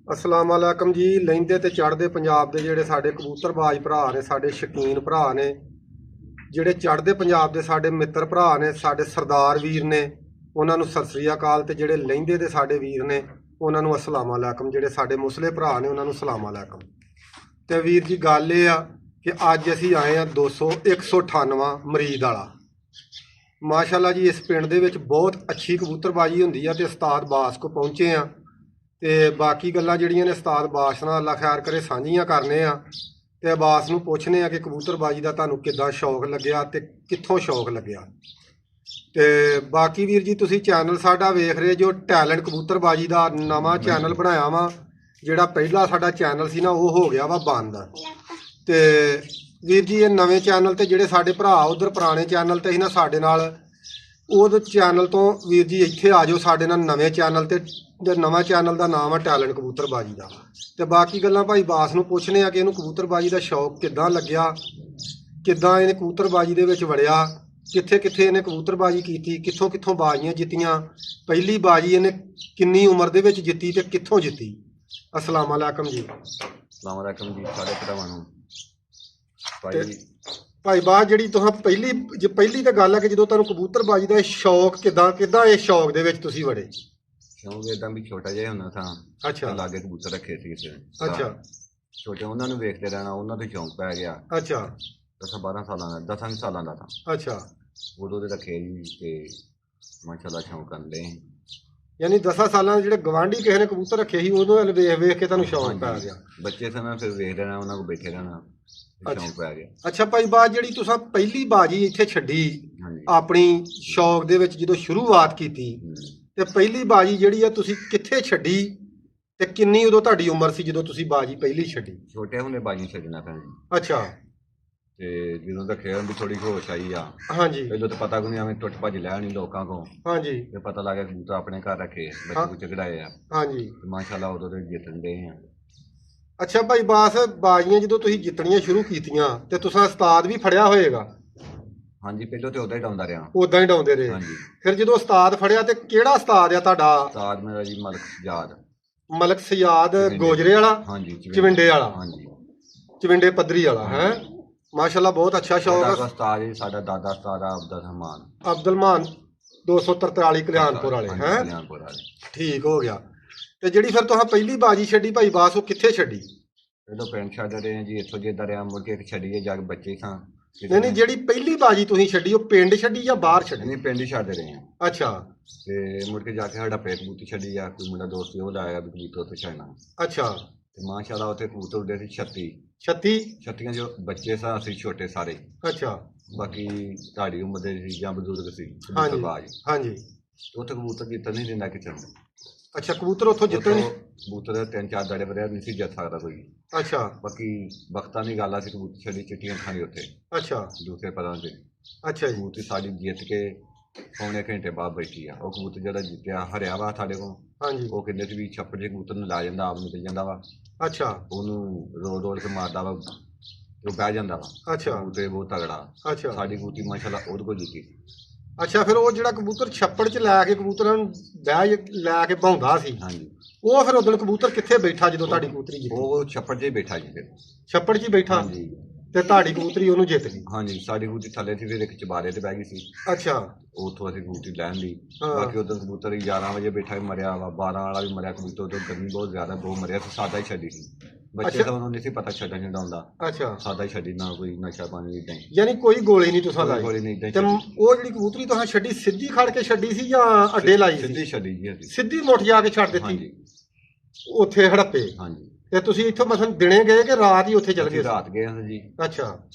अस्सलाम वालेकुम जी। लहिंदे ते चढ़दे पंजाब दे जेहड़े साडे कबूतरबाज भरा ने, साडे शकीन भरा ने, जेहड़े चढ़दे पंजाब दे साडे मित्र भरा ने, साडे सरदार वीर ने, उन्हां नूं सत श्री अकाल। ते जेहड़े लहिंदे दे साडे वीर ने उन्हां नूं अस्सलाम वालेकुम। जेहड़े साडे मुसले भरा ने उन्हां नूं सलाम वालेकुम। ते वीर जी गल इह आ कि अज असीं आए आ 198वां मरीद वाला। माशाअल्लाह जी, इस पिंड दे विच बहुत अच्छी कबूतरबाजी हुंदी आ ते उस्ताद बास को पहुंचे आ। ਤੇ ਬਾਕੀ ਗੱਲਾਂ ਜਿਹੜੀਆਂ ਨੇ ਉਸਤਾਦ ਬਾਸ ਨਾਲ ਅੱਲਾ ਖੈਰ ਕਰੇ ਸਾਂਝੀਆਂ ਕਰਨੇ ਆ। ਤੇ ਬਾਸ ਨੂੰ ਪੁੱਛਨੇ ਆ ਕਿ ਕਬੂਤਰਬਾਜੀ ਦਾ ਤੁਹਾਨੂੰ ਕਿੱਦਾਂ ਸ਼ੌਕ ਲੱਗਿਆ ਤੇ ਕਿੱਥੋਂ ਸ਼ੌਕ ਲੱਗਿਆ। ਤੇ ਬਾਕੀ ਵੀਰ ਜੀ, ਤੁਸੀਂ ਚੈਨਲ ਸਾਡਾ ਵੇਖ ਰਹੇ ਜੋ ਟੈਲੈਂਟ ਕਬੂਤਰਬਾਜੀ ਦਾ ਨਵਾਂ ਚੈਨਲ ਬਣਾਇਆ ਵਾ। ਜਿਹੜਾ ਪਹਿਲਾ ਸਾਡਾ ਚੈਨਲ ਸੀ ਨਾ, ਉਹ ਹੋ ਗਿਆ ਵਾ ਬੰਦ। ਤੇ ਵੀਰ ਜੀ, ਇਹ ਨਵੇਂ ਚੈਨਲ ਤੇ ਜਿਹੜੇ ਸਾਡੇ ਭਰਾ ਉਧਰ ਪੁਰਾਣੇ ਚੈਨਲ ਤੇ ਸੀ ਨਾ ਸਾਡੇ ਨਾਲ, ਉਹ ਚੈਨਲ ਤੋਂ ਵੀਰ ਜੀ ਇੱਥੇ ਆ ਜਾਓ ਸਾਡੇ ਨਾਲ ਨਵੇਂ ਚੈਨਲ ਤੇ। ਨਵਾਂ ਚੈਨਲ ਦਾ ਨਾਮ ਆ ਟੈਲੈਂਟ ਕਬੂਤਰਬਾਜੀ ਦਾ। ਤੇ ਬਾਕੀ ਗੱਲਾਂ ਭਾਈ ਬਾਸ ਨੂੰ ਪੁੱਛਨੇ ਆ ਕਿ ਇਹਨੂੰ ਕਬੂਤਰਬਾਜੀ ਦਾ ਸ਼ੌਕ ਕਿੱਦਾਂ ਲੱਗਿਆ, ਕਿੱਦਾਂ ਇਹਨੇ ਕਬੂਤਰਬਾਜੀ ਦੇ ਵਿੱਚ ਵੜਿਆ, ਕਿੱਥੇ ਕਿੱਥੇ ਇਹਨੇ ਕਬੂਤਰਬਾਜੀ ਕੀਤੀ, ਕਿੱਥੋਂ ਕਿੱਥੋਂ ਬਾਜ਼ੀਆਂ ਜਿੱਤੀਆਂ, ਪਹਿਲੀ ਬਾਜੀ ਇਹਨੇ ਕਿੰਨੀ ਉਮਰ ਦੇ ਵਿੱਚ ਜਿੱਤੀ ਤੇ ਕਿੱਥੋਂ ਜਿੱਤੀ। अस्सलाम वालेकुम जी। अस्सलाम वालेकुम जी सारे भरावां नूं। भाई बात ਜਿਹੜੀ ਤੁਸੀਂ ਪਹਿਲੀ ਤਾਂ ਗੱਲ ਹੈ ਕਿ ਜਦੋਂ ਤੁਹਾਨੂੰ ਕਬੂਤਰਬਾਜੀ ਦਾ ਸ਼ੌਕ ਕਿੱਦਾਂ ਇਹ ਸ਼ੌਕ ਦੇ ਵਿੱਚ ਤੁਸੀਂ ਵੜੇ। ਸ਼ੌਕ ਇਦਾਂ ਵੀ ਛੋਟਾ ਜਿਹਾ ਹੁੰਦਾ ਸਾਂ। ਅੱਛਾ। ਲਾਗੇ ਕਬੂਤਰ ਰੱਖੇ ਸੀ ਕਿਸੇ। ਅੱਛਾ। ਛੋਟੇ ਉਹਨਾਂ ਨੂੰ ਵੇਖਦੇ ਰਹਿਣਾ, ਉਹਨਾਂ ਤੋਂ ਸ਼ੌਕ ਪੈ ਗਿਆ। ਅੱਛਾ। 10-12 ਸਾਲਾਂ ਦਾ, 10 ਸਾਲਾਂ ਦਾ ਤਾਂ। ਅੱਛਾ। ਉਦੋਂ ਦੇ ਰੱਖੇ ਜੀ ਤੇ ਮਾਸ਼ਾਅੱਲਾ ਸ਼ੌਕ ਕਰਦੇ। ਯਾਨੀ 10 ਸਾਲਾਂ ਦੇ ਜਿਹੜੇ ਗਵਾਂਢੀ ਕਿਸੇ ਨੇ ਕਬੂਤਰ ਰੱਖੇ ਸੀ, ਉਹਨੂੰ ਵੇਖ ਕੇ ਤੁਹਾਨੂੰ ਸ਼ੌਕ ਪੈ ਗਿਆ। ਬੱਚੇ ਸਨ ਫਿਰ ਵੇਖਦੇ ਰਹਿਣਾ, ਉਹਨਾਂ ਕੋਲ ਬੈਠੇ ਰਹਿਣਾ, ਸ਼ੌਕ ਪੈ ਗਿਆ। ਅੱਛਾ ਭਾਈ ਬਾਤ ਜਿਹੜੀ ਤੁਸੀਂ ਪਹਿਲੀ ਬਾਜੀ ਇੱਥੇ ਛੱਡੀ ਆਪਣੀ ਸ਼ੌਕ ਦੇ ਵਿੱਚ ਜਦੋਂ ਸ਼ੁਰੂਆਤ ਕੀਤੀ, ਤੇ ਪਹਿਲੀ ਬਾਜੀ ਜਿਹੜੀ ਆ ਤੁਸੀਂ ਕਿੱਥੇ ਛੱਡੀ ਤੇ ਕਿੰਨੀ ਉਦੋਂ ਤੁਹਾਡੀ ਉਮਰ ਸੀ ਜਦੋਂ ਤੁਸੀਂ ਬਾਜੀ ਪਹਿਲੀ ਛੱਡੀ। ਛੋਟੇ ਹੁੰਦੇ ਬਾਜੀ ਛੱਡਣਾ ਪੈਂਦੀ। ਅੱਛਾ। ਤੇ ਜਦੋਂ ਦਾ ਖੇਡ ਦੀ ਥੋੜੀ ਹੋਸ਼ ਆਈ ਆ। ਹਾਂਜੀ। ਪਹਿਲਾਂ ਤਾਂ ਪਤਾ ਕੋਈ ਨਹੀਂ, ਐਵੇਂ ਟੁੱਟ ਭੱਜ ਲੈਣੀ ਲੋਕਾਂ ਕੋਲ। ਹਾਂਜੀ। ਤੇ ਪਤਾ ਲੱਗਾ ਕਬੂਤਰ ਆਪਣੇ ਘਰ ਰੱਖੇ, ਬੱਚੇ ਚੜਾਏ ਆ। ਹਾਂਜੀ। ਮਾਸ਼ਾਅੱਲਾ ਉਦੋਂ ਦੇ ਜਿੱਤਣ ਦੇ ਆ। ਅੱਛਾ ਭਾਈ ਬਾਸ, ਬਾਜ਼ੀਆਂ ਜਦੋਂ ਤੁਸੀਂ ਜਿੱਤਣੀਆਂ ਸ਼ੁਰੂ ਕੀਤੀਆਂ ਤੇ ਤੁਸੀਂ ਉਸਤਾਦ ਵੀ ਫੜਿਆ ਹੋਏਗਾ। ਹਾਂਜੀ, ਪਹਿਲਾਂ ਤੇ ਉਦਾਂ ਹੀ ਡਾਉਂਦਾ ਰਿਹਾ। ਉਦਾਂ ਹੀ ਡਾਉਂਦੇ ਰਹੇ। ਹਾਂਜੀ। ਫਿਰ ਜਦੋਂ ਉਸਤਾਦ ਫੜਿਆ ਤੇ ਕਿਹੜਾ ਉਸਤਾਦ ਆ ਤੁਹਾਡਾ? ਉਸਤਾਦ ਮੇਰਾ ਜੀ ਮਲਕ ਸਜਾਦ ਗੋਜਰੇ ਵਾਲਾ। ਹਾਂਜੀ। ਚਵਿੰਡੇ ਵਾਲਾ। ਹਾਂਜੀ। ਚਵਿੰਡੇ ਪੱਧਰੀ ਵਾਲਾ ਹੈ। ਮਾਸ਼ਾਅੱਲਾ ਬਹੁਤ ਅੱਛਾ ਸ਼ੌਕ ਹੈ। ਉਸਤਾਦ ਜੀ ਸਾਡਾ ਦਾਦਾ ਉਸਤਾਦ ਅਬਦੁਲਮਾਨ 243 ਕਲਿਆਣਪੁਰ ਵਾਲੇ ਹੈ। ਕਲਿਆਣਪੁਰ ਵਾਲੇ। ਠੀਕ ਹੋ ਗਿਆ। ਤੇ ਜਿਹੜੀ ਫਿਰ ਤੁਸੀਂ ਪਹਿਲੀ ਬਾਜੀ ਛੱਡੀ ਭਾਈ ਬਾਸ, ਉਹ ਕਿੱਥੇ ਛੱਡੀ? ਪਹਿਲਾਂ ਪਿੰਡ ਛੱਡ ਰਹੇ ਜੀ, ਇੱਥੋਂ ਜਿੱਦਾਂ ਰਿਹਾ ਮੁੜ ਕੇ ਇੱਕ ਛੱਡੀਏ ਜਾ ਕੇ ਬੱਚੇ ਸਾਂ। ਨਹੀਂ, ਜਿਹੜੀ ਪਹਿਲੀ ਬਾਜੀ ਤੁਸੀਂ ਛੱਡੀ ਉਹ ਪਿੰਡ ਛੱਡੀ ਜਾਂ ਬਾਹਰ ਛੱਡੀ? ਨਹੀਂ, ਪਿੰਡ ਹੀ ਛੱਡ ਰਹੇ ਆ। ਅੱਛਾ। ਤੇ ਮੁੜ ਕੇ ਜਾ ਕੇ ਸਾਡਾ ਪੇਟ ਕਬੂਤਰ ਛੱਡੀ ਆ, ਕੋਈ ਮੁੰਡਾ ਦੋਸਤ ਉਹ ਲਾਇਆ ਵੀ ਕਬੂਤਰ ਉੱਥੇ ਛੱਡਣਾ। ਅੱਛਾ। ਤੇ ਮਾਸ਼ਾਅੱਲਾ ਉੱਥੇ ਕਬੂਤਰ ਉੱਡੇ ਸੀ 36 ਜੋ ਬੱਚੇ ਸਾਂ ਅਸੀਂ ਛੋਟੇ ਸਾਰੇ। ਅੱਛਾ। ਬਾਕੀ ਤੁਹਾਡੀ ਉਮਰ ਦੇ ਸੀ ਜਾਂ ਬਜ਼ੁਰਗ ਸੀ। ਹਾਂਜੀ। ਉੱਥੇ ਕਬੂਤਰ ਜਿੱਤਣ ਨਹੀਂ ਦਿੰਦਾ ਕਿਸੇ ਨੂੰ। ਅੱਛਾ, ਕਬੂਤਰ ਉੱਥੋਂ ਜਿੱਤਣ ਕਬੂਤਰ 3-4 ਦਾੜੇ ਵਰਿਆ ਨਹੀਂ ਸੀ ਜਿੱਤ ਸਕਦਾ ਕੋਈ। ਅੱਛਾ। ਬਾਕੀ ਵਕਤਾਂ ਦੀ ਗੱਲ ਆ, ਸੀ ਕਬੂਤਰ ਛੱਡੀ ਚਿੱਟੀਆਂ ਖਾਣੀ ਉੱਥੇ। ਅੱਛਾ। ਦੂਸਰੇ ਪਦਾਂ ਤੇ। ਅੱਛਾ ਜੀ। ਕਬੂਤਰ ਸਾਡੀ ਜਿੱਤ ਕੇ ਪੌਣੇ ਘੰਟੇ ਬਾਅਦ ਬੈਠੀ ਆ। ਉਹ ਕਬੂਤਰ ਜਿਹੜਾ ਜਿੱਤਿਆ ਹਰਿਆ ਵਾ ਸਾਡੇ ਕੋਲ। ਹਾਂਜੀ। ਉਹ ਕਹਿੰਦੇ ਸੀ ਵੀ ਛੱਪੜ ਜੇ ਕਬੂਤਰ ਨੂੰ ਲਾ ਜਾਂਦਾ, ਆਪ ਨਿਕਲ ਜਾਂਦਾ ਵਾ। ਅੱਛਾ। ਉਹਨੂੰ ਰੋਲ ਕੇ ਮਾਰਦਾ ਵਾ, ਉਹ ਬਹਿ ਜਾਂਦਾ ਵਾ। ਅੱਛਾ। ਕਬੂਤਰ ਬਹੁਤ ਤਗੜਾ। ਅੱਛਾ। ਸਾਡੀ ਕਬੂਤਰੀ ਮਾਸ਼ਾਅੱਲਾ ਉਹਦੇ ਕੋਲ ਜਿੱਤੀ। ਅੱਛਾ, ਫਿਰ ਉਹ ਜਿਹੜਾ ਕਬੂਤਰ ਛੱਪੜ 'ਚ ਲੈ ਕੇ ਕਬੂਤਰਾਂ ਨੂੰ ਲੈ ਕੇ ਭੌਂਦਾ ਸੀ। ਹਾਂਜੀ। ਉਹ ਫਿਰ ਉਦੋਂ ਕਬੂਤਰ ਕਿੱਥੇ ਬੈਠਾ ਜਦੋਂ ਤੁਹਾਡੀ ਕਬੂਤਰੀ ਜਿੱਤੀ? ਉਹ ਛੱਪੜ 'ਚ ਹੀ ਬੈਠਾ ਜੀ। ਫਿਰ ਛੱਪੜ 'ਚ ਹੀ ਬੈਠਾ। ਹਾਂਜੀ। ਤੇ ਤੁਹਾਡੀ ਕਬੂਤਰੀ ਉਹਨੂੰ ਜਿੱਤ ਗਈ? ਹਾਂਜੀ, ਸਾਡੀ ਕਬੂਤਰੀ ਥੱਲੇ ਸੀ, ਫਿਰ ਇੱਕ ਚਬਾਰੇ ਤੇ ਬਹਿ ਗਈ ਸੀ। ਅੱਛਾ। ਉੱਥੋਂ ਅਸੀਂ ਕਬੂਤਰੀ ਲੈਣ ਲਈ। ਬਾਕੀ ਉਦੋਂ ਕਬੂਤਰ 11 ਵਜੇ ਬੈਠਾ ਵੀ ਮਰਿਆ ਵਾ, 12 ਵਾਲਾ ਵੀ ਮਰਿਆ ਕਬੂਤਰ। ਉਦੋਂ ਗਰਮੀ ਬਹੁਤ ਜ਼ਿਆਦਾ, ਬਹੁਤ ਮਰਿਆ ਸੀ। ਸਾਦਾ ਹੀ ਛੱਡੀ ਸੀ। ਬੱਚੇ ਤਾਂ ਉਹਨੂੰ ਨਹੀਂ ਸੀ ਪਤਾ ਛੱਡਣ ਛਡਾਉਂਦਾ। ਅੱਛਾ। ਸਾਦਾ ਹੀ ਛੱਡੀ, ਨਾ ਕੋਈ ਨਸ਼ਾ ਪਾਣੀ ਇਦਾਂ ਹੀ। ਯਾਨੀ ਕੋਈ ਗੋਲੀ ਨਹੀਂ ਤੁਸੀਂ ਲਾਈ? ਗੋਲੀ ਨਹੀਂ ਇਦਾਂ। ਤੇ ਉਹ ਜਿਹੜੀ ਕਬੂਤਰੀ ਤੁਸੀਂ ਛੱਡੀ ਸਿੱਧੀ ਖੜ ਕੇ ਛੱਡੀ ਸੀ ਜਾਂ ਅੱਡੇ ਲਾਈ ਸੀ? ਸਿੱਧੀ ਛੱਡੀ ਜੀ ਅਸੀਂ। ਸਿੱਧੀ ਮੁੱਠ ਜਾ ਕੇ ਛੱਡ ਦਿੱਤੀ? ਹਾਂਜੀ। ਉੱਥੇ ਹੜੱਪੇ? ਹਾਂਜੀ। ਤੇ ਤੁਸੀਂ ਇੱਥੋਂ ਮਸਲ ਦਿਨੇ ਗਏ ਕਿ ਰਾਤ ਹੀ ਉੱਥੇ ਚਲ ਗਏ? ਰਾਤ ਗਏ ਹਾਂ ਜੀ। ਅੱਛਾ।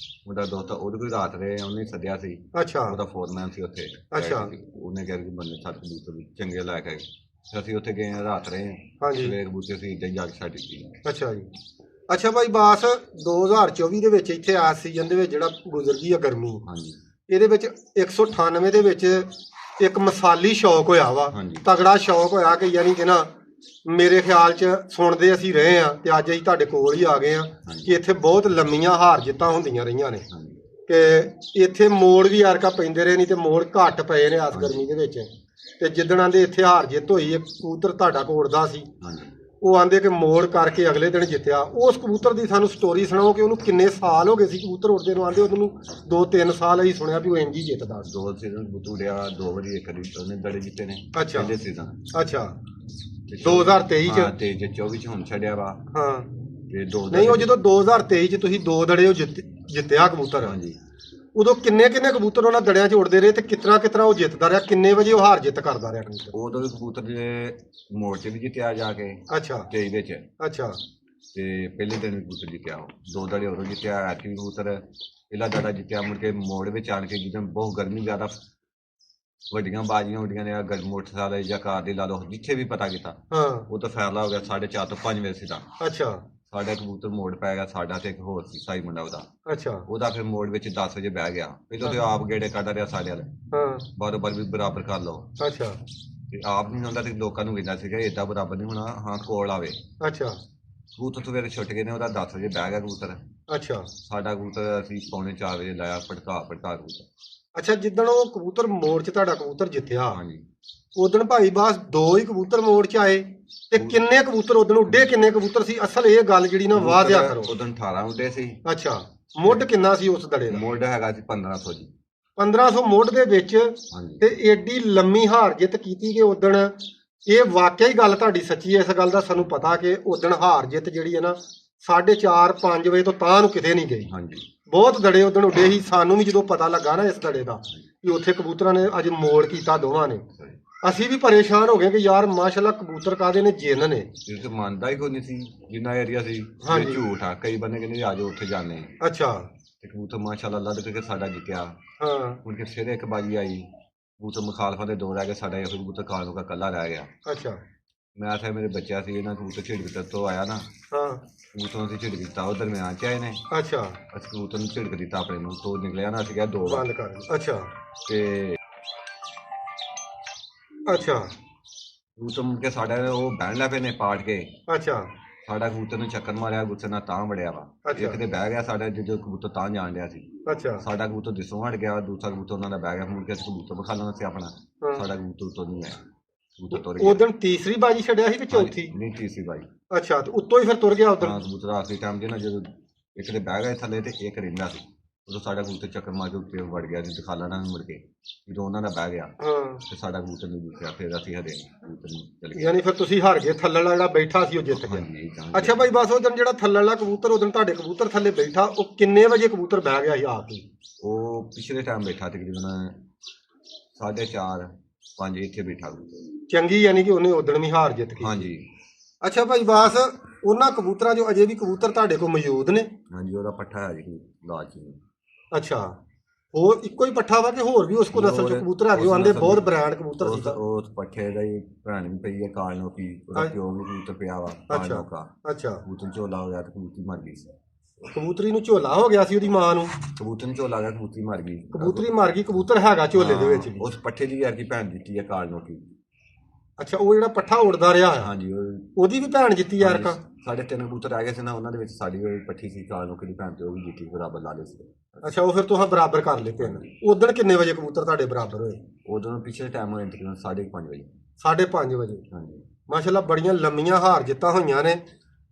ਉਹਦਾ ਦੋਸਤ ਉਹਦੇ ਕੋਈ ਰਾਤ ਰਹੇ, ਉਹਨੇ ਸੱਦਿਆ ਸੀ। ਅੱਛਾ। ਉਹਦਾ ਫੋਰਮੈਨ ਸੀ ਉੱਥੇ। ਅੱਛਾ। ਉਹਨੇ ਕਿਹਾ ਕਿ ਬੰਦੇ 7 ਕਬੂਤਰ ਵੀ ਚੰਗੇ ਲੈ ਕੇ। ਅਸੀਂ ਉੱਥੇ ਗਏ ਹਾਂ, ਰਾਤ ਰਹੇ। ਹਾਂਜੀ। ਸਵੇਰ ਕਬੂਤਰ ਅਸੀਂ ਇੱਦਾਂ ਹੀ ਜਾ ਕੇ ਛੱਡ ਦਿੱਤੀ। ਅੱਛਾ ਜੀ। ਅੱਛਾ ਭਾਈ ਬਾਸ, 2024 ਦੇ ਵਿੱਚ ਇੱਥੇ ਆ ਸੀਜ਼ਨ ਦੇ ਵਿੱਚ ਜਿਹੜਾ ਗੁਜ਼ਰ ਗਈ ਆ ਗਰਮੀ। ਹਾਂਜੀ। ਇਹਦੇ ਵਿੱਚ 198 ਦੇ ਵਿੱਚ ਇੱਕ ਮਿਸਾਲੀ ਸ਼ੌਕ ਹੋਇਆ ਵਾ। ਤਗੜਾ ਸ਼ੌਕ ਹੋਇਆ ਕਿ ਯਾਨੀ ਕਿ ਨਾ ਮੇਰੇ ਖਿਆਲ 'ਚ ਸੁਣਦੇ ਅਸੀਂ ਰਹੇ ਆ ਤੇ ਅੱਜ ਅਸੀਂ ਤੁਹਾਡੇ ਕੋਲ ਹੀ ਆ ਗਏ ਆ ਕਿ ਇੱਥੇ ਬਹੁਤ ਲੰਮੀਆਂ ਹਾਰ ਜਿੱਤਾਂ ਹੁੰਦੀਆਂ ਰਹੀਆਂ ਨੇ। ਕਿ ਇੱਥੇ ਮੋੜ ਵੀ ਯਾਰਕਾ ਪੈਂਦੇ ਰਹੇ, ਨਹੀਂ ਤੇ ਮੋੜ ਘੱਟ ਪਏ ਨੇ ਇਸ ਗਰਮੀ ਦੇ ਵਿੱਚ। ਤੇ ਜਿੱਦਣ ਆਂਦੇ ਇੱਥੇ ਹਾਰ ਜਿੱਤ ਹੋਈ, ਇੱਕ ਕਬੂਤਰ ਤੁਹਾਡਾ ਕੋੜਦਾ ਸੀ, ਉਹ ਆਂਦੇ ਕਿ ਮੋੜ ਕਰਕੇ ਅਗਲੇ ਦਿਨ ਜਿੱਤਿਆ। ਉਸ ਕਬੂਤਰ ਦੀ ਸਾਨੂੰ ਸਟੋਰੀ ਸੁਣਾਓ ਕਿ ਉਹਨੂੰ ਕਿੰਨੇ ਸਾਲ ਹੋ ਗਏ ਸੀ ਕਬੂਤਰ ਉੱਡਦੇ ਨੂੰ? ਆਂਦੇ ਉਹਨੂੰ 2-3 ਸਾਲ ਅਸੀਂ ਸੁਣਿਆ ਵੀ ਉਹ ਇੰਜ ਹੀ ਜਿੱਤਦਾ। 2 ਸੀਜ਼ਨ ਕਬੂਤਰ ਉੜਿਆ, 2 ਵਾਰੀ ਇੱਕ ਵਾਰੀ ਉਹਨੇ ਦੜੇ ਜਿੱਤੇ ਨੇ ਅੱਛਾ। ਪਹਿਲੇ ਸੀਜ਼ਨ। ਅੱਛਾ 2023 ਚ? ਤੇ 24 ਚ ਹੁਣ ਛੱਡਿਆ ਵਾ। ਹਾਂ ਤੇ 2 ਨਹੀਂ, ਉਹ ਜਦੋਂ 2023 ਚ ਤੁਸੀਂ 2 ਦੜੇ ਉਹ ਜਿੱਤਿਆ ਕਬੂਤਰ, ਹਾਂਜੀ, ਉਦੋਂ ਕਿੰਨੇ ਕਬੂਤਰ ਉਹਨਾਂ ਦੜਿਆਂ 'ਚ ਉੱਡਦੇ ਰਹੇ ਤੇ ਕਿਤਨਾ ਉਹ ਜਿੱਤਦਾ ਰਿਹਾ? ਕਿੰਨੇ ਵਜੇ ਉਹ ਹਾਰ ਜਿੱਤ ਕਰਦਾ ਰਿਹਾ ਕਬੂਤਰ? ਉਦੋਂ ਵੀ ਕਬੂਤਰ ਦੇ ਮੋੜ 'ਚ ਵੀ ਜਿੱਤਿਆ ਜਾ ਕੇ। ਅੱਛਾ 23 ਵਿੱਚ। ਅੱਛਾ ਤੇ ਪਹਿਲੇ ਦਿਨ ਵੀ ਕਬੂਤਰ ਜਿੱਤਿਆ, ਉਹ 2 ਦੜੇ ਉਦੋਂ ਜਿੱਤਿਆ। ਐਤਕੀ ਕਬੂਤਰ ਪਹਿਲਾ ਦੜਾ ਜਿੱਤਿਆ, ਮੁੜ ਕੇ ਮੋੜ ਵਿੱਚ ਆਣ ਕੇ ਜਿੱਦਾਂ ਬਹੁਤ ਗਰਮੀ ਜ਼ਿਆਦਾ, ਵੱਡੀਆਂ ਬਾਜ਼ੀਆਂ ਉੱਡੀਆਂ ਨੇ, ਮੋਟਰਸਾਈਕਲ ਜਾਂ ਕਾਰ ਦੀ ਲਾ ਲਓ, ਜਿੱਥੇ ਵੀ ਪਤਾ ਕੀਤਾ ਹਾਂ। ਉਹ ਤਾਂ ਫੈਸਲਾ ਹੋ ਗਿਆ 4:30 ਤੋਂ 5 ਵਜੇ ਸਿੱਧਾ। ਅੱਛਾ ਸਾਡਾ ਕਬੂਤਰ ਮੋੜ ਪੈ ਗਿਆ, ਸਾਡਾ ਤੇ ਇੱਕ ਹੋਰ ਸੀ ਸਾਈ ਮੁੰਡਾ ਅੱਛਾ ਉਹਦਾ ਫਿਰ ਮੋੜ ਵਿੱਚ 10 ਵਜੇ ਬਹਿ ਗਿਆ। ਪਹਿਲਾਂ ਤੇ ਆਪ ਗੇੜੇ ਕੱਢ ਰਿਹਾ ਸਾਡੇ ਵਾਲੇ, ਹਾਂ। ਬਾਰ ਵੀ ਬਰਾਬਰ ਕਰ ਲਓ। ਅੱਛਾ ਤੇ ਆਪ ਨਹੀਂ ਹੁੰਦਾ ਤੇ ਲੋਕਾਂ ਨੂੰ ਕਹਿੰਦਾ ਸੀਗਾ ਏਦਾਂ ਬਰਾਬਰ ਨਹੀਂ ਹੋਣਾ, ਹਾਂ ਕੋਲ ਆਵੇ। ਅੱਛਾ ਕਬੂਤਰ ਸਵੇਰੇ ਛੁੱਟ ਗਏ ਨੇ, ਉਹਦਾ 10 ਵਜੇ ਬਹਿ ਗਿਆ ਕਬੂਤਰ। ਅੱਛਾ ਸਾਡਾ ਕਬੂਤਰ ਅਸੀਂ 3:45 ਵਜੇ ਲਾਇਆ, ਭਟਕਾ ਕਬੂਤਰ। ਅੱਛਾ ਜਿੱਦਣ ਉਹ ਕਬੂਤਰ ਮੋੜ 'ਚ ਤੁਹਾਡਾ ਕਬੂਤਰ ਜਿੱਤਿਆ, ਹਾਂਜੀ, ਉਦਣ ਭਾਈ ਬਾਸ 2 ਹੀ ਕਬੂਤਰ ਮੋੜ 'ਚ ਆਏ ਤੇ ਕਿੰਨੇ ਕਬੂਤਰ ਉਦਣ ਉੱਡੇ? ਕਿੰਨੇ ਕਬੂਤਰ ਸੀ? ਅਸਲ ਇਹ ਗੱਲ ਜਿਹੜੀ ਨਾ ਵਾਅਦਿਆ ਕਰੋ। ਉਦੋਂ 18 ਉੱਡੇ ਸੀ। ਅੱਛਾ ਮੁੱਢ ਕਿੰਨਾ ਸੀ ਉਸ ਦੜੇ ਦਾ? ਮੁੱਢ ਹੈਗਾ ਸੀ 1500 ਜੀ। 1500 ਮੁੱਢ ਦੇ ਵਿੱਚ। ਹਾਂਜੀ, ਤੇ ਏਡੀ ਲੰਮੀ ਹਾਰ ਜਿੱਤ ਕੀਤੀ ਕਿ ਉਦਣ ਇਹ ਵਾਕਿਆ ਹੀ ਗੱਲ ਤੁਹਾਡੀ ਸੱਚੀ ਹੈ। ਇਸ ਗੱਲ ਦਾ ਸਾਨੂੰ ਪਤਾ ਕਿ ਉਦਣ ਹਾਰ ਜਿੱਤ ਜਿਹੜੀ ਹੈ ਨਾ 4:30-5 ਵਜੇ ਤੋਂ ਤਾਂ ਨੂੰ ਕਿਤੇ ਨਹੀਂ ਗਈ। ਹਾਂਜੀ, ਬਹੁਤ ਦੜੇ ਉਦਣ ਉੱਡੇ ਸੀ। ਸਾਨੂੰ ਵੀ ਜਦੋਂ ਪਤਾ ਲੱਗਾ ਨਾ ਇਸ ਦੜੇ ਦਾ ਕਿ ਉੱਥੇ ਕਬੂਤਰਾਂ ਨੇ ਅੱਜ ਮੋੜ ਕੀਤਾ ਦੋਵਾਂ ਨੇ, ਅਸੀਂ ਵੀ ਪਰੇਸ਼ਾਨ ਹੋ ਗਏ ਕਿ ਯਾਰ ਮਾਸ਼ਾਅੱਲਾ ਕਬੂਤਰ ਕਾਦੇ ਨੇ, ਜਿੰਨ ਨੇ। ਇਹ ਤਾਂ ਮੰਨਦਾ ਹੀ ਕੋਈ ਨਹੀਂ ਸੀ ਜਿੰਨਾ ਏਰੀਆ ਸੀ। ਹਾਂਜੀ। ਇਹ ਝੂਠ ਆ, ਕਈ ਬੰਦੇ ਕਹਿੰਦੇ ਆ ਜਾਓ ਉੱਥੇ ਜਾਂਦੇ ਆ। ਅੱਛਾ ਤੇ ਕਬੂਤਰ ਮਾਸ਼ਾਅੱਲਾ ਲੱਦ ਕੇ ਸਾਡਾ ਜਿੱਤਿਆ। ਹਾਂ ਹੁਣ ਕਿ ਫਿਰ ਇੱਕ ਬਾਜੀ ਆਈ, ਕਬੂਤਰ ਮੁਖਾਲਫਾਂ ਦੇ 2 ਰਹਿ ਗਏ, ਸਾਡਾ ਇੱਕ ਕਬੂਤਰ ਕਾਲੂ ਦਾ ਇਕੱਲਾ ਰਹਿ ਗਿਆ। ਅੱਛਾ ਮੈਂ ਫਿਰ ਮੇਰੇ ਬੱਚਿਆਂ ਸੀ, ਇਹਨਾਂ ਕਬੂਤਰ ਝਿੜਕ ਤੋਂ ਆਇਆ ਨਾ, ਹਾਂ ਕਬੂਤਰਾਂ ਅਸੀਂ ਝਿੜਕ ਦਿੱਤਾ, ਉਹ ਦਰਮਿਆਨ ਚ ਆਏ ਨੇ। ਅੱਛਾ ਅਸੀਂ ਕਬੂਤਰ ਨੂੰ ਝਿੜਕ ਦਿੱਤਾ ਆਪਣੇ ਨੂੰ, ਤੋਂ ਨਿਕਲਿਆ ਨਾ, ਅਸੀਂ ਕਿਹਾ 2 ਵਾਰ। ਬੰਦ ਕਰ। ਅੱਛਾ ਤੇ ਅੱਛਾ ਕਬੂਤਰ ਮੁੜ ਕੇ ਸਾਡਾ ਉਹ ਬਹਿਣ ਲੱਗ ਪਏ ਨੇ ਪਾਟ ਕੇ। ਅੱਛਾ ਸਾਡਾ ਕਬੂਤਰ ਨੂੰ ਚੱਕਰ ਮਾਰਿਆ, ਗੁੱਸੇ ਨਾਲ ਤਾਂ ਵੜਿਆ ਵਾ। ਅੱਛਾ। ਇੱਕ ਤੇ ਬਹਿ ਗਿਆ ਸਾਡਾ, ਜਦੋਂ ਕਬੂਤਰ ਤਾਂ ਜਾਣ ਡਿਆ ਸੀ। ਅੱਛਾ ਸਾਡਾ ਕਬੂਤਰ ਦਿਸੋਂ ਹਟ ਗਿਆ, ਦੂਸਰਾ ਕਬੂਤਰ ਉਹਨਾਂ ਦਾ ਬਹਿ ਗਿਆ। ਮੁੜ ਕੇ ਅਸੀਂ ਕਬੂਤਰ ਵਿਖਾ ਲੈਣਾ ਸੀ ਆਪਣਾ, ਹਾਂ। ਸਾਡਾ ਕਬੂਤਰ ਉੱਤੋਂ ਨਹੀਂ ਆਇਆ, ਕਬੂਤਰ ਤੁਰ ਉਹ ਗਿਆ। ਦਿਨ ਤੀਸਰੀ ਬਾਜੀ ਛੱਡਿਆ ਸੀ ਕਿ ਚੌਥੀ? ਨਹੀਂ, ਤੀਸਰੀ ਬਾਈ। ਅੱਛਾ ਤੇ ਉੱਤੋਂ ਹੀ ਫਿਰ ਤੁਰ ਗਿਆ ਉਧਰ? ਹਾਂ, ਕਬੂਤਰ ਆਖਰੀ ਟਾਈਮ ਦੇ ਨਾ ਜਦੋਂ ਇੱਕ ਦੇ ਬਹਿ ਗਏ ਥੱਲੇ ਤੇ ਇੱਕ ਰਹਿੰਦਾ ਸੀ, ਉਦੋਂ ਸਾਡਾ ਕਬੂਤਰ ਚੱਕਰ ਮਾਰ ਕੇ ਉੱਤੇ ਵੜ ਗਿਆ ਸੀ, ਦਿਖਾ ਲੈਣਾ ਮੁੜ ਕੇ। ਜਦੋਂ ਉਹਨਾਂ ਦਾ ਬਹਿ ਗਿਆ ਹਾਂ ਤੇ ਸਾਡਾ ਕਬੂਤਰ ਨਹੀਂ ਦਿਖਿਆ, ਫਿਰ ਅਸੀਂ ਹਦੇ ਕਬੂਤਰ ਨੂੰ ਚਲੇ ਗਏ। ਯਾਨੀ ਫਿਰ ਤੁਸੀਂ ਹਾਰ ਗਏ, ਥੱਲੜਾ ਜਿਹੜਾ ਬੈਠਾ ਸੀ ਉਹ ਜਿੱਤ ਗਿਆ। ਹਾਂਜੀ, ਤਾਂ ਅੱਛਾ ਭਾਈ ਬਸ ਉਹ ਦਿਨ ਜਿਹੜਾ ਥੱਲੜਾ ਕਬੂਤਰ ਉਦੋਂ ਤੁਹਾਡੇ ਕਬੂਤਰ ਥੱਲੇ ਬੈਠਾ, ਉਹ ਕਿੰਨੇ ਵਜੇ ਕਬੂਤਰ ਬਹਿ ਗਿਆ ਸੀ ਆ ਕੇ? ਉਹ ਪਿਛਲੇ ਟਾਈਮ ਬੈਠਾ ਤਕਰੀਬਨ 4:30-5 ਇੱਥੇ ਬੈਠਾ ਕਬੂਤਰ। ਚੰਗੀ ਯਾਨੀ ਕਿ ਉਹਨੇ ਉਦਣ ਵੀ ਹਾਰ ਜਿੱਤ ਕੀਤੀ। ਹਾਂਜੀ ਅੱਛਾ ਭਾਈ ਬਾਸ ਉਹਨਾਂ ਕਬੂਤਰਾਂ ਜੋ ਅਜੇ ਵੀ ਕਬੂਤਰ ਤੁਹਾਡੇ ਕੋਲ ਮੌਜੂਦ ਨੇ? ਹਾਂਜੀ, ਉਹਦਾ ਪੱਠਾ ਹੈ ਜੀ ਲਾਲਚੀ। ਅੱਛਾ ਹੋਰ ਇੱਕੋ ਹੀ ਪੱਠਾ ਵਾ ਕਿ ਹੋਰ ਵੀ ਉਸ ਕੋਲ ਨਸਲ ਚ ਕਬੂਤਰ ਹੈਗੇ? ਉਹ ਆਂਦੇ ਬਹੁਤ ਬ੍ਰਾਂਡ ਕਬੂਤਰ ਸੀਗਾ। ਉਸ ਪੱਠੇ ਦਾ ਹੀ ਭੈਣ ਵੀ ਪਈ ਹੈ ਕਾਲਨੋ ਕੀ, ਉਹਦਾ ਪਿਓ ਵੀ ਕਬੂਤਰ ਪਿਆ ਵਾ ਕਾਲਨੋ ਕਾ। ਅੱਛਾ ਕਬੂਤਰ ਝੋਲਾ ਹੋ ਗਿਆ ਤੇ ਕਬੂਤਰੀ ਮਰ ਗਈ। ਕਬੂਤਰੀ ਨੂੰ ਝੋਲਾ ਹੋ ਗਿਆ ਸੀ ਉਹਦੀ ਮਾਂ ਨੂੰ? ਕਬੂਤਰ ਨੂੰ ਝੋਲਾ ਗਿਆ, ਕਬੂਤਰੀ ਮਰ ਗਈ। ਕਬੂਤਰੀ ਮਰ ਗਈ, ਕਬੂਤਰ ਹੈਗਾ ਝੋਲੇ ਦੇ ਵਿੱਚ ਵੀ? ਉਸ ਪੱਠੇ ਦੀ ਯਾਰ ਕੀ ਭੈਣ ਦਿੱਤੀ ਹੈ ਕਾਲਨੋ ਕੀ। ਅੱਛਾ ਉਹ ਜਿਹੜਾ ਪੱਠਾ ਉੜਦਾ ਰਿਹਾ ਆ, ਹਾਂਜੀ, ਉਹਦੀ ਵੀ ਭੈਣ ਜਿੱਤੀ ਯਾਰ ਕਾ? ਸਾਡੇ 3 ਕਬੂਤਰ ਰਹਿ ਗਏ ਸੀ ਨਾ, ਉਹਨਾਂ ਦੇ ਵਿੱਚ ਸਾਡੀ ਉਹ ਪੱਠੀ ਸੀ ਕਾਲਨੋ ਕੀ ਦੀ ਭੈਣ, ਤੇ ਉਹ ਵੀ ਜਿੱਤੀ, ਬਰਾਬਰ ਲਾ ਲਏ ਸੀ। ਅੱਛਾ ਉਹ ਫਿਰ ਤੁਸੀਂ ਬਰਾਬਰ ਕਰ ਲਏ ਤਿੰਨ। ਉਦਣ ਕਿੰਨੇ ਵਜੇ ਕਬੂਤਰ ਤੁਹਾਡੇ ਬਰਾਬਰ ਹੋਏ? ਉਦੋਂ ਪਿਛਲੇ ਟਾਈਮ ਹੋਏ ਤਕਰੀਬਨ 5:30 ਵਜੇ। 5:30 ਵਜੇ? ਹਾਂਜੀ ਮਾਸ਼ਾਅੱਲਾ ਬੜੀਆਂ ਲੰਮੀਆਂ ਹਾਰ ਜਿੱਤਾਂ ਹੋਈਆਂ ਨੇ।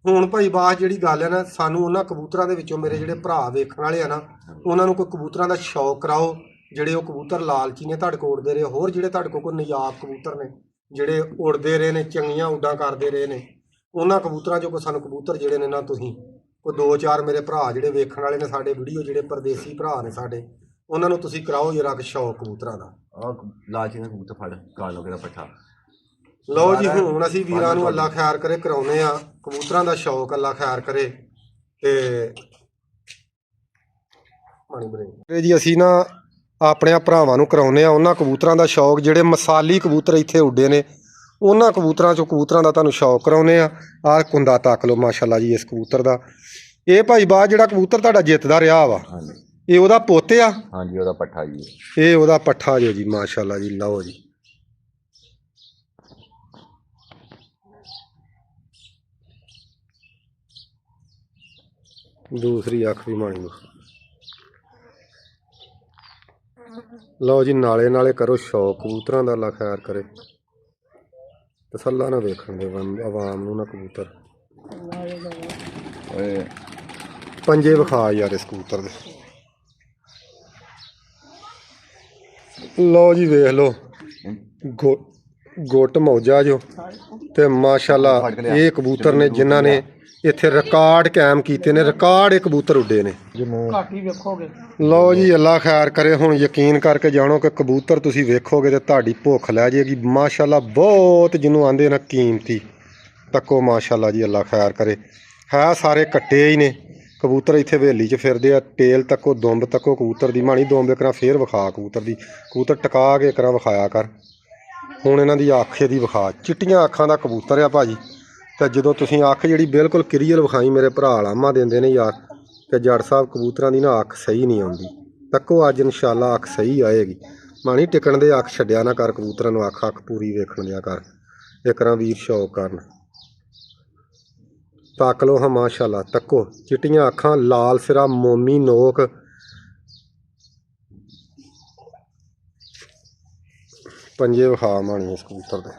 ਹੁਣ ਭਾਈ ਬਾਸ ਜਿਹੜੀ ਗੱਲ ਹੈ ਨਾ, ਸਾਨੂੰ ਉਹਨਾਂ ਕਬੂਤਰਾਂ ਦੇ ਵਿੱਚੋਂ ਮੇਰੇ ਜਿਹੜੇ ਭਰਾ ਵੇਖਣ ਵਾਲੇ ਆ ਨਾ, ਉਹਨਾਂ ਨੂੰ ਕੋਈ ਕਬੂਤਰਾਂ ਦਾ ਸ਼ੌਕ ਕਰਾਓ, ਜਿਹੜੇ ਉਹ ਕਬੂਤਰ ਲਾਲਚੀ ਨੇ ਤੁਹਾਡੇ ਕੋਲ ਉੜਦੇ ਰਹੇ। ਹੋਰ ਜਿਹੜੇ ਤੁਹਾਡੇ ਕੋਲ ਕੋਈ ਨਯਾਬ ਕਬੂਤਰ ਨੇ ਜਿਹੜੇ ਉੜਦੇ ਰਹੇ ਨੇ, ਚੰਗੀਆਂ ਉੱਡਾਂ ਕਰਦੇ ਰਹੇ ਨੇ, ਉਹਨਾਂ ਕਬੂਤਰਾਂ 'ਚੋਂ ਕੋਈ ਸਾਨੂੰ ਕਬੂਤਰ ਜਿਹੜੇ ਨੇ ਨਾ ਤੁਸੀਂ ਕੋਈ 2-4 ਮੇਰੇ ਭਰਾ ਜਿਹੜੇ ਵੇਖਣ ਵਾਲੇ ਨੇ ਸਾਡੇ ਵੀਡੀਓ, ਜਿਹੜੇ ਪਰਦੇਸੀ ਭਰਾ ਨੇ ਸਾਡੇ, ਉਹਨਾਂ ਨੂੰ ਤੁਸੀਂ ਕਰਾਓ ਜਰਾ ਕੁ ਸ਼ੌਕ ਕਬੂਤਰਾਂ ਦਾ। ਆਹ ਲਾਲਚੀ ਨੇ ਕਬੂਤਰ ਫੜ ਕਾਲਨੋ ਦਾ ਪੱਠਾ। ਲਓ ਜੀ ਹੁਣ ਅਸੀਂ ਵੀਰਾਂ ਨੂੰ ਅੱਲਾ ਖੈਰ ਕਰੇ ਕਰਾਉਨੇ ਆ ਕਬੂਤਰਾਂ ਦਾ ਸ਼ੌਕ, ਅੱਲਾ ਖੈਰ ਕਰੇ। ਤੇ ਜੀ ਅਸੀਂ ਨਾ ਆਪਣੇ ਭਰਾਵਾਂ ਨੂੰ ਕਰਾਉਨੇ ਆ ਉਹਨਾਂ ਕਬੂਤਰਾਂ ਦਾ ਸ਼ੌਕ ਜਿਹੜੇ ਮਸਾਲੀ ਕਬੂਤਰ ਇੱਥੇ ਉੱਡੇ ਨੇ, ਉਹਨਾਂ ਕਬੂਤਰਾਂ ਚੋਂ ਕਬੂਤਰਾਂ ਦਾ ਤੁਹਾਨੂੰ ਸ਼ੌਕ ਕਰਾਉਨੇ ਆ। ਆਹ ਕੁੰਦਾ ਤੱਕ ਲਓ ਮਾਸ਼ਾਅੱਲਾ ਜੀ ਇਸ ਕਬੂਤਰ ਦਾ। ਇਹ ਭਾਈ ਬਾਅਦ ਜਿਹੜਾ ਕਬੂਤਰ ਤੁਹਾਡਾ ਜਿੱਤਦਾ ਰਿਹਾ ਵਾ, ਇਹ ਉਹਦਾ ਪੁੱਤ ਆ? ਹਾਂਜੀ, ਉਹਦਾ ਪੱਠਾ ਜੀ। ਇਹ ਉਹਦਾ ਪੱਠਾ ਜੋ ਜੀ, ਮਾਸ਼ਾਅੱਲਾ ਜੀ। ਲਓ ਜੀ ਦੂਸਰੀ ਅੱਖ ਵੀ ਮਾਣੀ। ਲਓ ਜੀ ਨਾਲੇ ਨਾਲੇ ਕਰੋ ਸ਼ੌਕ ਕਬੂਤਰਾਂ ਦਾ, ਅੱਲਾ ਖੈਰ ਕਰੇ। ਤਸੱਲਾ ਨਾ ਵੇਖਣ ਦੇ ਆਵਾਮ ਨੂੰ ਨਾ ਕਬੂਤਰ ਓਏ ਪੰਜੇ ਵਿਖਾ ਯਾਰ ਇਸ ਕਬੂਤਰ ਦੇ। ਲਓ ਜੀ ਵੇਖ ਲਓ ਗੁੱਟ ਮੌਜਾ ਜੋ ਤੇ ਮਾਸ਼ਾਅੱਲਾ ਇਹ ਕਬੂਤਰ ਨੇ ਜਿਨ੍ਹਾਂ ਨੇ ਇੱਥੇ ਰਿਕਾਰਡ ਕਾਇਮ ਕੀਤੇ ਨੇ। ਰਿਕਾਰਡ ਇਹ ਕਬੂਤਰ ਉੱਡੇ ਨੇ। ਘੱਟ ਹੀ ਵੇਖੋਗੇ। ਲਓ ਜੀ ਅੱਲਾ ਖੈਰ ਕਰੇ। ਹੁਣ ਯਕੀਨ ਕਰਕੇ ਜਾਣੋ ਕਿ ਕਬੂਤਰ ਤੁਸੀਂ ਵੇਖੋਗੇ ਤੇ ਤੁਹਾਡੀ ਭੁੱਖ ਲੈ ਜਾਏਗੀ। ਮਾਸ਼ਾਅੱਲਾ ਬਹੁਤ ਜਿਹਨੂੰ ਆਂਦੇ ਨਾ ਕੀਮਤੀ ਤੱਕੋ ਮਾਸ਼ਾਅੱਲਾ ਜੀ ਅੱਲਾ ਖੈਰ ਕਰੇ। ਹੈ ਸਾਰੇ ਕੱਟੇ ਹੀ ਨੇ ਕਬੂਤਰ। ਇੱਥੇ ਹਵੇਲੀ 'ਚ ਫਿਰਦੇ ਆ। ਟੇਲ ਤੱਕੋ ਦੁੰਬ ਤੱਕੋ ਕਬੂਤਰ ਦੀ ਮਾਣੀ ਦੁੰਬ ਇੱਕ ਫੇਰ ਵਿਖਾ ਕਬੂਤਰ ਦੀ। ਕਬੂਤਰ ਟਕਾ ਕੇ ਇੱਕ ਵਿਖਾਇਆ ਕਰ। ਹੁਣ ਇਹਨਾਂ ਦੀ ਅੱਖ ਇਹਦੀ ਵਿਖਾ। ਚਿੱਟੀਆਂ ਅੱਖਾਂ ਦਾ ਕਬੂਤਰ ਆ ਭਾਜੀ। ਤੇ ਜਦੋਂ ਤੁਸੀਂ ਅੱਖ ਜਿਹੜੀ ਬਿਲਕੁਲ ਕਲੀਅਰ ਵਿਖਾਈ ਮੇਰੇ ਭਰਾ ਲਾਮਾ ਦਿੰਦੇ ਨੇ ਯਾਰ ਕਿ ਜੱਟ ਸਾਹਿਬ ਕਬੂਤਰਾਂ ਦੀ ਨਾ ਅੱਖ ਸਹੀ ਨਹੀਂ ਆਉਂਦੀ। ਤੱਕੋ ਅੱਜ ਇਨਸ਼ਾਅੱਲਾ ਅੱਖ ਸਹੀ ਆਏਗੀ। ਮਾਣੀ ਟਿਕਣ ਦੇ ਅੱਖ ਛੱਡਿਆ ਨਾ ਕਰ ਕਬੂਤਰਾਂ ਨੂੰ। ਅੱਖ ਪੂਰੀ ਵੇਖਣ ਦਿਆ ਕਰ। ਇੱਕ ਰਾਂ ਵੀਰ ਸ਼ੌਕ ਕਰਨ ਤੱਕ ਲੋ ਹਾਂ ਮਾਸ਼ਾਅੱਲਾ। ਤੱਕੋ ਚਿੱਟੀਆਂ ਅੱਖਾਂ ਲਾਲ ਸਿਰਾ ਮੋਮੀ ਨੋਕ। ਪੰਜੇ ਵਿਖਾ ਮਾਣੀ ਇਸ ਕਬੂਤਰ ਦੇ।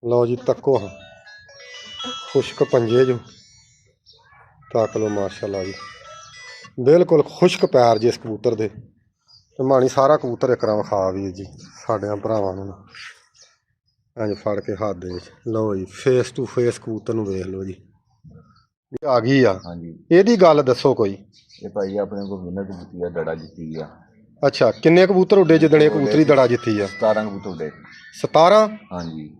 ਲਓ ਜੀ ਤੱਕੋ ਹਾਂ ਖੁਸ਼ਕ ਪੰਜੇ ਜੋ ਤੱਕ ਲੋ ਮਾਸ਼ਾਅੱਲਾ ਜੀ ਬਿਲਕੁਲ ਖੁਸ਼ਕ ਪੈਰ ਜਿਸ ਕਬੂਤਰ ਦੇ। ਤੇ ਮਾਣੀ ਸਾਰਾ ਕਬੂਤਰ ਇੱਕ ਰਾਂ ਵਿਖਾ ਵੀਰ ਜੀ ਸਾਡਿਆਂ ਭਰਾਵਾਂ ਨੂੰ ਇੰਝ ਫੜ ਕੇ ਹੱਥ ਦੇ ਵਿੱਚ। ਲਓ ਜੀ ਫੇਸ ਟੂ ਫੇਸ ਕਬੂਤਰ ਨੂੰ ਵੇਖ ਲਓ ਜੀ ਇਹ ਆ ਗਈ ਆ। ਹਾਂਜੀ ਇਹਦੀ ਗੱਲ ਦੱਸੋ ਕੋਈ। ਇਹ ਭਾਈ ਆਪਣੇ ਕੋਲ ਵਿਨਰ ਜਿੱਤੀ ਆ ਦੜਾ ਜਿੱਤੀ ਆ। ਅੱਛਾ ਕਿੰਨੇ ਕਬੂਤਰ ਉੱਡੇ ਜਿੱਦਣ ਇਹ ਕਬੂਤਰੀ ਦੜਾ ਜਿੱਤੀ ਆ। 17 ਕਬੂਤਰ ਉੱਡੇ। 17। ਹਾਂਜੀ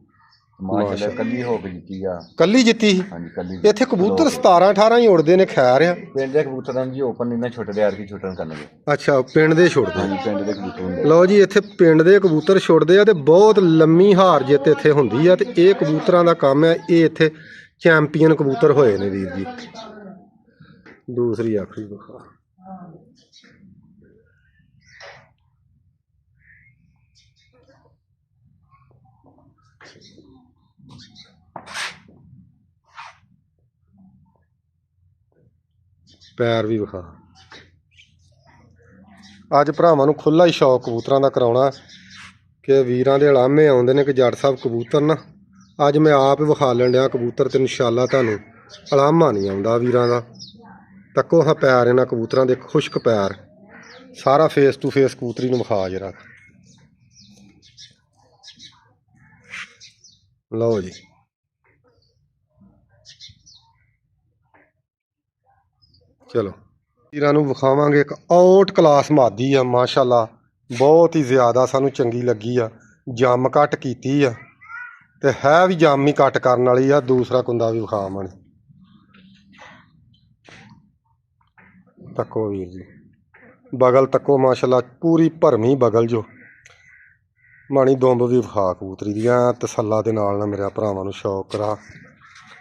ਮਾਸ਼ਾਅੱਲਾ ਕੱਲੀ ਹੋ ਕੇ ਜਿੱਤੀ ਆ। ਕੱਲੀ ਜਿੱਤੀ ਸੀ। ਹਾਂਜੀ ਕੱਲੀ। ਇੱਥੇ ਕਬੂਤਰ 17 18 ਹੀ ਉੜਦੇ ਨੇ ਖੈਰ ਆ। ਪਿੰਡ ਦੇ ਕਬੂਤਰਾਂ ਨੂੰ ਜੀ ਓਪਨ ਨਹੀਂ ਨਾ ਛੁੱਟਦੇ ਯਾਰ ਕੀ ਛੁੱਟਣ ਕਰਨਗੇ। ਅੱਛਾ ਪਿੰਡ ਦੇ ਛੁੱਟਦੇ। ਹਾਂਜੀ ਪਿੰਡ ਦੇ ਕਬੂਤਰ ਹੁੰਦੇ। ਲਓ ਜੀ ਇੱਥੇ ਪਿੰਡ ਦੇ ਕਬੂਤਰ ਛੁੱਟਦੇ ਆ ਤੇ ਬਹੁਤ ਲੰਮੀ ਹਾਰ ਜਿੱਤ ਇੱਥੇ ਹੁੰਦੀ ਆ। ਤੇ ਇਹ ਕਬੂਤਰਾਂ ਦਾ ਕੰਮ ਹੈ। ਇਹ ਇੱਥੇ ਚੈਂਪੀਅਨ ਕਬੂਤਰ ਹੋਏ ਨੇ ਵੀਰ ਜੀ। ਦੂਸਰੀ ਆਖਰੀ ਵਿਖਾ। ਪੈਰ ਵੀ ਵਿਖਾ। ਅੱਜ ਭਰਾਵਾਂ ਨੂੰ ਖੁੱਲਾ ਹੀ ਸ਼ੌਕ ਕਬੂਤਰਾਂ ਦਾ ਕਰਾਉਣਾ ਕਿ ਵੀਰਾਂ ਦੇ ਅਲਾਮੇ ਆਉਂਦੇ ਨੇ ਕਿ ਜੱਟ ਸਾਹਿਬ ਕਬੂਤਰ ਨਾ ਅੱਜ ਮੈਂ ਆਪ ਹੀ ਵਿਖਾ ਲੈਣ ਡਿਆ ਕਬੂਤਰ ਤੇ ਇਨਸ਼ਾਅੱਲਾ ਤੁਹਾਨੂੰ ਅਲਾਮਾ ਨਹੀਂ ਆਉਂਦਾ ਵੀਰਾਂ ਦਾ। ਤੱਕੋ ਹਾਂ ਪੈਰ ਇਹਨਾਂ ਕਬੂਤਰਾਂ ਦੇ ਖੁਸ਼ਕ ਪੈਰ। ਸਾਰਾ ਫੇਸ ਟੂ ਫੇਸ ਕਬੂਤਰੀ ਨੂੰ ਵਿਖਾ ਜਰਾ। ਲਓ ਜੀ ਚਲੋ ਵੀਰਾਂ ਨੂੰ ਵਿਖਾਵਾਂਗੇ ਇੱਕ ਆਊਟ ਕਲਾਸ ਮਾਦੀ ਆ ਮਾਸ਼ਾਅੱਲਾ। ਬਹੁਤ ਹੀ ਜ਼ਿਆਦਾ ਸਾਨੂੰ ਚੰਗੀ ਲੱਗੀ ਆ। ਜੰਮ ਕੱਟ ਕੀਤੀ ਆ ਤੇ ਹੈ ਵੀ ਜੰਮ ਹੀ ਕੱਟ ਕਰਨ ਵਾਲੀ ਆ। ਦੂਸਰਾ ਕੁੰਦਾ ਵੀ ਵਿਖਾਵਾਂਗੇ। ਤੱਕੋ ਵੀਰ ਜੀ ਬਗਲ ਤੱਕੋ ਮਾਸ਼ਾਅੱਲਾ ਪੂਰੀ ਭਰਮੀ ਬਗਲ ਜੋ। ਮਾਣੀ ਦੁੰਬ ਵੀ ਵਿਖਾ ਕਬੂਤਰੀ ਦੀਆਂ ਤਸੱਲਾ ਦੇ ਨਾਲ ਨਾ ਮੇਰੇ ਭਰਾਵਾਂ ਨੂੰ ਸ਼ੌਕ ਕਰਾ।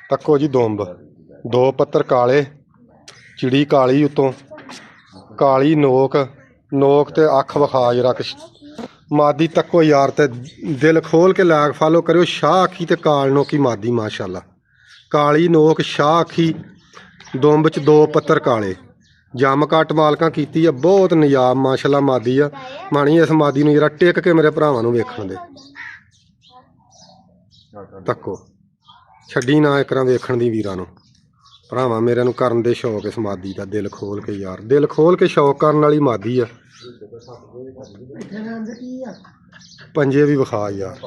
ਤੱਕੋ ਜੀ ਦੁੰਬ ਦੋ ਪੱਤਰ ਕਾਲੇ ਚਿੜੀ ਕਾਲੀ ਉੱਤੋਂ ਕਾਲੀ ਨੋਕ ਤੇ ਅੱਖ ਵਿਖਾ ਜਰਾ ਮਾਦੀ। ਤੱਕੋ ਯਾਰ ਤੇ ਦਿਲ ਖੋਲ ਕੇ ਲਾਗ ਫਾਲੋ ਕਰਿਓ। ਸ਼ਾਹ ਅੱਖੀ ਤੇ ਕਾਲ ਨੋਕੀ ਮਾਦੀ ਮਾਸ਼ਾਅੱਲਾ। ਕਾਲੀ ਨੋਕ ਸ਼ਾਹ ਅੱਖੀ ਦੁੰਬ 'ਚ ਦੋ ਪੱਤਰ ਕਾਲੇ ਜੰਮ ਕੱਟ ਮਾਲਕਾਂ ਕੀਤੀ ਆ। ਬਹੁਤ ਨਿਯਾਬ ਮਾਸ਼ਾਅੱਲਾ ਮਾਦੀ ਆ। ਮਾਣੀ ਇਸ ਮਾਦੀ ਨੂੰ ਜਰਾ ਟਿਕ ਕੇ ਮੇਰੇ ਭਰਾਵਾਂ ਨੂੰ ਵੇਖਣ ਦੇ। ਤੱਕੋ ਛੱਡੀ ਨਾ ਇੱਕ ਰਾਂ ਵੇਖਣ ਦੀ ਵੀਰਾਂ ਨੂੰ ਭਰਾਵਾਂ ਮੇਰੇ ਨੂੰ ਕਰਨ ਦੇ ਸ਼ੌਕ ਇਸ ਮਾਦੀ ਦਾ। ਦਿਲ ਖੋਲ ਕੇ ਯਾਰ ਦਿਲ ਖੋਲ ਕੇ ਸ਼ੌਕ ਕਰਨ ਵਾਲੀ ਮਾਦੀ ਆ। ਪੰਜੇ ਵੀ ਵਿਖਾ ਯਾਰ।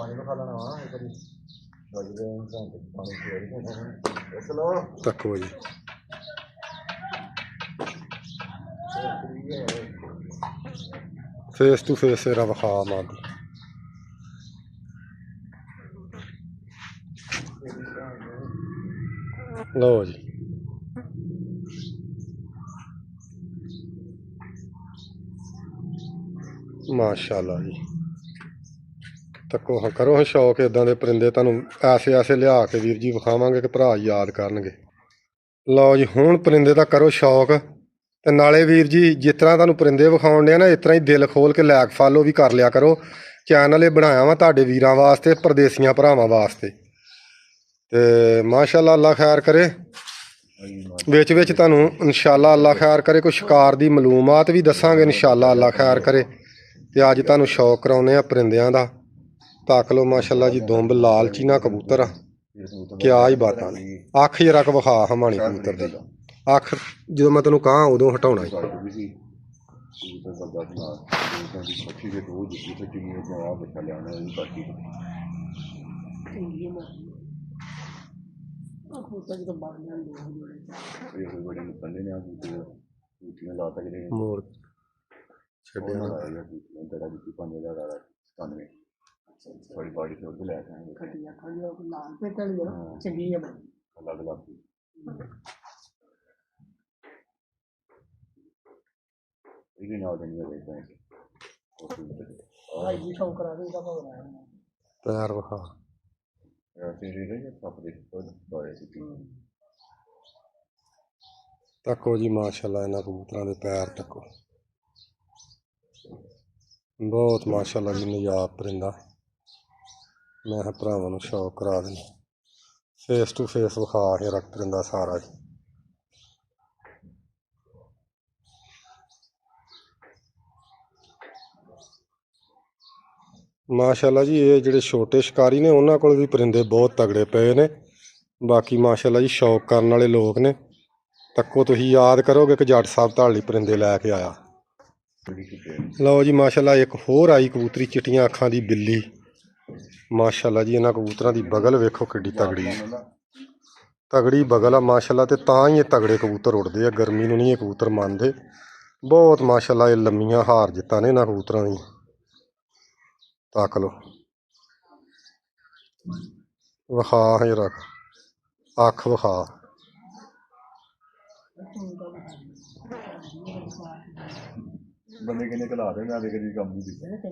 ਤੱਕੋ ਜੀ ਫੇਸ ਟੂ ਫੇਸ ਇਹਦਾ ਵਿਖਾ ਮਾਦੀ। ਲਓ ਜੀ ਮਾਸ਼ਾਅੱਲਾ ਜੀ ਤੱਕੋ ਹਾਂ ਕਰੋ ਹਾਂ ਸ਼ੌਕ ਇਦਾਂ ਦੇ ਪਰਿੰਦੇ ਤੁਹਾਨੂੰ ਐਸੇ ਲਿਆ ਕੇ ਵੀਰ ਜੀ ਵਿਖਾਵਾਂਗੇ ਕਿ ਭਰਾ ਯਾਦ ਕਰਨਗੇ। ਲਓ ਜੀ ਹੁਣ ਪਰਿੰਦੇ ਦਾ ਕਰੋ ਸ਼ੌਕ ਤੇ ਨਾਲੇ ਵੀਰ ਜੀ ਜਿਸ ਤਰ੍ਹਾਂ ਤੁਹਾਨੂੰ ਪਰਿੰਦੇ ਵਿਖਾਉਣ ਡਿਆ ਨਾ ਇਸ ਤਰ੍ਹਾਂ ਹੀ ਦਿਲ ਖੋਲ ਕੇ ਲਾਇਕ ਫਾਲੋ ਵੀ ਕਰ ਲਿਆ ਕਰੋ। ਚੈਨਲ ਇਹ ਬਣਾਇਆ ਵਾ ਤੁਹਾਡੇ ਵੀਰਾਂ ਵਾਸਤੇ ਪਰਦੇਸੀਆਂ ਭਰਾਵਾਂ ਵਾਸਤੇ। ਤੇ ਮਾਸ਼ਾਅੱਲਾ ਅੱਲਾ ਖੈਰ ਕਰੇ। ਵਿੱਚ ਤੁਹਾਨੂੰ ਇਨਸ਼ਾਅੱਲਾ ਅੱਲਾ ਖੈਰ ਕਰੇ ਕੋਈ ਸ਼ਿਕਾਰ ਦੀ ਮਾਲੂਮਾਤ ਵੀ ਦੱਸਾਂਗੇ ਇਨਸ਼ਾਅੱਲਾ ਅੱਲਾ ਖੈਰ ਕਰੇ। ਤੇ ਅੱਜ ਤੁਹਾਨੂੰ ਸ਼ੌਕ ਕਰਾਉਂਦੇ ਆ ਪਰਿੰਦਿਆਂ ਦਾ। ਤੱਕ ਲੋ ਮਾਸ਼ਾਅੱਲਾ ਜੀ ਦੁੰਬ ਲਾਲਚੀ ਨਾ ਕਬੂਤਰ ਆ ਕਿਆ ਹੀ ਬਾਤਾਂ ਨੇ। ਅੱਖ ਜਰਾ ਕੁ ਵਿਖਾ ਹਮਾਣੀ ਕਬੂਤਰ ਦੀ ਅੱਖ ਜਦੋਂ ਮੈਂ ਤੈਨੂੰ ਕਹਾਂ ਉਦੋਂ ਹਟਾਉਣਾ ਈ। ਮੋੜ ਛੱਡਿਆ ਨਾ। ਬੜੀ ਬਾੜੀ ਤੇ ਉਹਦੇ ਲੈ ਕੇ ਆਏ ਖੱਟੀਆਂ ਖਾਂਦੀਆਂ ਉਹ ਲਾਲ ਪੇਟ ਵਾਲੀ ਆ ਨਾ, ਚੰਗੀ ਆ ਬੜੀ। ਅਲੱਗ ਅਲੱਗ ਇਹਦੇ ਨਾਲ ਦੇ ਨਹੀਂ ਵੇਚਦੇ ਭਾਈ ਜੀ ਸ਼ੌਕ ਕਰਾ ਦੇ ਇਹਦਾ ਭਾਵ ਹੈ ਪੈਰ ਵਿਖਾ ਤੇਰੇ ਰਹੇ ਸੱਪ ਦੇ ਬਾਰੇ ਸੀ ਤੱਕੋ ਜੀ ਮਾਸ਼ਾਅੱਲਾ ਇਹਨਾਂ ਕਬੂਤਰਾਂ ਦੇ ਪੈਰ ਤੱਕੋ ਬਹੁਤ ਮਾਸ਼ਾਅੱਲਾ ਜੀ ਨਜਾਬ ਪਰਿੰਦਾ। ਮੈਂ ਕਿਹਾ ਭਰਾਵਾਂ ਨੂੰ ਸ਼ੌਕ ਕਰਾ ਦੇਣਾ ਫੇਸ ਟੂ ਫੇਸ ਵਿਖਾ ਕੇ ਰੱਖ ਪਰਿੰਦਾ ਸਾਰਾ ਜੀ। ਮਾਸ਼ਾਅੱਲਾ ਜੀ ਇਹ ਜਿਹੜੇ ਛੋਟੇ ਸ਼ਿਕਾਰੀ ਨੇ ਉਹਨਾਂ ਕੋਲ ਵੀ ਪਰਿੰਦੇ ਬਹੁਤ ਤਗੜੇ ਪਏ ਨੇ। ਬਾਕੀ ਮਾਸ਼ਾਅੱਲਾ ਜੀ ਸ਼ੌਕ ਕਰਨ ਵਾਲੇ ਲੋਕ ਨੇ। ਤੱਕੋ ਤੁਸੀਂ ਯਾਦ ਕਰੋਗੇ ਕਿ ਜੱਟ ਸਾਹਿਬ ਤੁਹਾਡੇ ਲਈ ਪਰਿੰਦੇ ਲੈ ਕੇ ਆਇਆ। ਲਓ ਜੀ ਮਾਸ਼ਾਅੱਲਾ ਇੱਕ ਹੋਰ ਆਈ ਕਬੂਤਰੀ ਚਿੱਟੀਆਂ ਅੱਖਾਂ ਦੀ ਬਿੱਲੀ। ਮਾਸ਼ਾਅੱਲਾ ਜੀ ਇਹਨਾਂ ਕਬੂਤਰਾਂ ਦੀ ਬਗਲ ਵੇਖੋ ਕਿੱਡੀ ਤਗੜੀ ਤਗੜੀ ਬਗਲ ਆ ਮਾਸ਼ਾਅੱਲਾ। ਤੇ ਤਾਂ ਹੀ ਇਹ ਤਗੜੇ ਕਬੂਤਰ ਉੱਡਦੇ ਆ, ਗਰਮੀ ਨੂੰ ਨਹੀਂ ਇਹ ਕਬੂਤਰ ਮੰਨਦੇ। ਬਹੁਤ ਮਾਸ਼ਾਅੱਲਾ ਇਹ ਲੰਮੀਆਂ ਹਾਰ ਜਿੱਤਾਂ ਨੇ ਇਹਨਾਂ ਕਬੂਤਰਾਂ ਦੀ। ਤੱਕ ਲਓ ਵਿਖਾ ਹੈ ਰੱਖ ਅੱਖ ਵਿਖਾ। ਬੰਦੇ ਕਿੰਨੇ ਘਲਾ ਦੇ ਮੈਂ ਦੇ ਕਦੀ ਕੰਮ ਨਹੀਂ ਕੀਤਾ।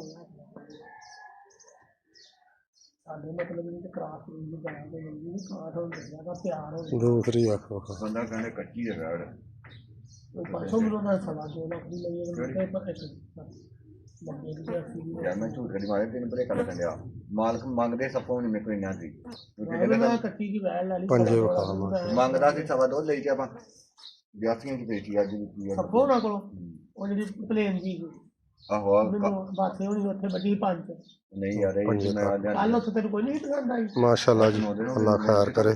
ਸਾਡੇ ਮਤਲਬ ਇਹ ਕਰਾਸ ਨੂੰ ਜਾਣ ਦੇ ਲਈ ਕਾਠ ਹੋ ਜਾਂਦਾ ਪਿਆਰ ਹੋ ਦੂਸਰੀ ਅੱਖ ਵਿਖਾ। ਬੰਦਾ ਕਹਿੰਦੇ ਕੱਚੀ ਹੈ ਰੜ ਉਹ 500 ਮਿਲੀਅਨ ਦਾ ਸਵਾ 2 ਲੱਖ ਦੀ ਲਈ ਪਰ ਇੱਕ ਲੱਗੇ ਦੀ ਅਸੀਂ ਯਾਰ ਮੈਂ ਝੂਠ ਕਦੀ ਮਾਰੇ ਤੈਨੂੰ ਬਰੇ ਕਰ ਦਿੰਦੇ ਆ ਮਾਲਕ ਮੰਗਦੇ ਸਪੋਂ ਨਹੀਂ ਮੇਰੇ ਕੋਲ ਇੰਨਾ ਸੀ ਮੈਂ ਕੱਚੀ ਦੀ ਵੈਲ ਲੈ ਲਈ ਪੰਜੇ ਵਿਖਾ ਮੰਗਦਾ ਸੀ ਸਵਾ ਦੋ ਲਈ ਕੇ ਆਪਾਂ 82 ਦੀ ਵੇਚੀ ਅੱਜ ਦੀ ਸਭੋ ਨਾ ਕੋਲ ਉਹ ਜਿਹੜੀ ਪਲੇਨ ਜੀ ਆਹੋ ਮੈਨੂੰ ਬਾਥੇ ਹੋਣੀ ਉੱਥੇ ਵੱਡੀ 5 ਨਹੀਂ ਯਾਰ ਇਹ ਮੈਂ ਕੱਲ ਉੱਥੇ ਤੈਨੂੰ ਕੋਈ ਨਹੀਂ ਪਸੰਦ ਆਈ। ਮਾਸ਼ਾਅੱਲਾ ਜੀ ਅੱਲਾ ਖੈਰ ਕਰੇ।